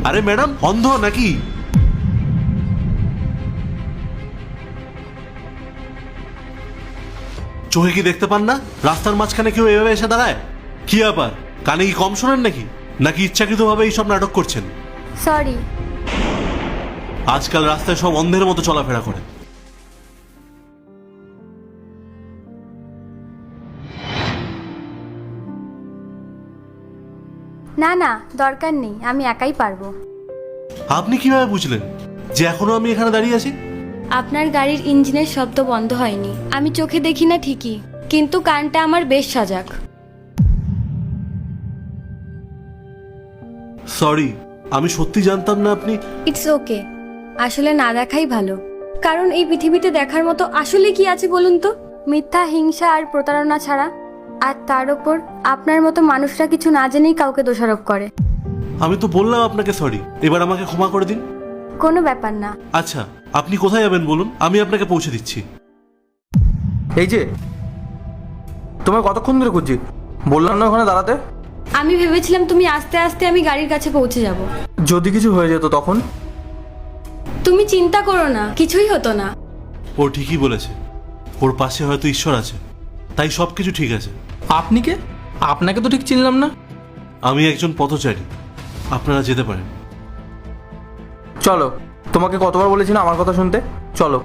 আরে ম্যাডাম অন্ধ নাকি? চোখে কি দেখতে পান না রাস্তার মাঝখানে কেউ এভাবে এসে দাঁড়ায়? কি ব্যাপার, কানে কি কম শোনেন নাকি? নাকি ইচ্ছাকৃতভাবে এইসব নাটক করছেন? সরি। আজকাল রাস্তায় সব অন্ধের মতো চলাফেরা করে। না না, দরকার নেই, আমি একাই পারবো। আপনি কিভাবে বুঝলেন যে এখনো আমি এখানে দাঁড়িয়ে আছি? আপনার গাড়ির ইঞ্জিনের শব্দ বন্ধ হয়নি। আমি চোখে দেখি না ঠিকই, কিন্তু কানটা আমার বেশ সজাগ। সরি, আমি সত্যি জানতাম না আপনি। ইটস ওকে, আসলে না দেখাই ভালো। কারণ এই পৃথিবীতে দেখার মতো আসলে কি আছে বলুন তো? মিথ্যা, হিংসা আর প্রতারণা ছাড়া। আর তার ওপর আপনার মতো মানুষরা কিছু না জেনেই কাউকে দোষারোপ করে। আমি তো বললাম আপনাকে সরি, এবার আমাকে ক্ষমা করে দিন। কোনো ব্যাপার না। আচ্ছা, আপনি কোথায় যাবেন বলুন, আমি আপনাকে পৌঁছে দিচ্ছি। এই যে, তোমায় কতক্ষণ ধরে খুঁজছি, বললাম না ওখানে দাঁড়াতে? আমি ভেবেছিলাম তুমি আস্তে আস্তে আমি গাড়ির কাছে পৌঁছে যাব। যদি কিছু হয়ে যেত তখন? তুমি চিন্তা করো না, কিছুই হতো না। ও ঠিকই বলেছে, ওর পাশে হয়তো ঈশ্বর আছে, তাই সব কিছু ঠিক আছে। আপনি কে? আপনাকে তো ঠিক চিনলাম না। আমি একজন পথচারী, আপনারা যেতে পারেন। চলো, তোমাকে কতবার বলেছি না আমার কথা শুনতে? চলো।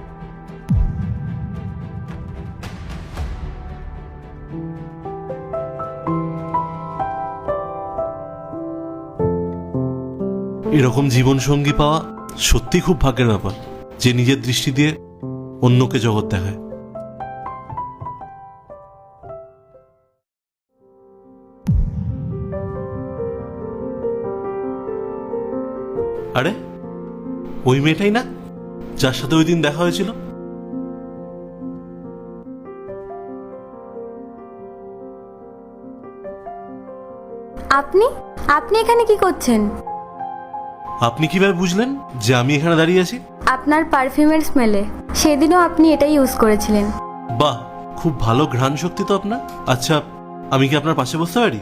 এরকম জীবন সঙ্গী পাওয়া সত্যি খুব ভাগ্যের ব্যাপার, যে নিজের দৃষ্টি দিয়ে অন্যকে জগৎ দেখায়। আরে ওই মেয়েটাই না যার সাথে ওই দিন দেখা হয়েছিল? আপনি আপনি এখানে কি করছেন? আপনি কিভাবে বুঝলেন যে আমি এখানে দাঁড়িয়ে আছি? আপনার পারফিউমের স্মেলে। সেদিনও আপনি এটাই ইউজ করেছিলেন। বাহ, খুব ভালো ঘ্রাণ শক্তি তো আপনার। আচ্ছা, আমি কি আপনার পাশে বসতে পারি?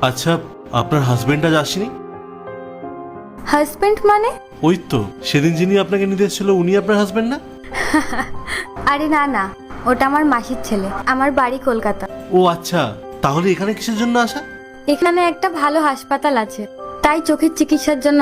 আচ্ছা, আপনার হাজবেন্ড আজ আসেনি? হাজবেন্ড মানে? ওই তো সেদিন যিনি আপনাকে নিতে এসেছিল, উনি আপনার হাজবেন্ড না? আরে না না, ওটা আমার মাসির ছেলে। আমার বাড়ি কলকাতা। ও আচ্ছা, তাহলে এখানে কিসের জন্য আসা? এখানে একটা ভালো হাসপাতাল আছে, তাই চোখের চিকিৎসার জন্য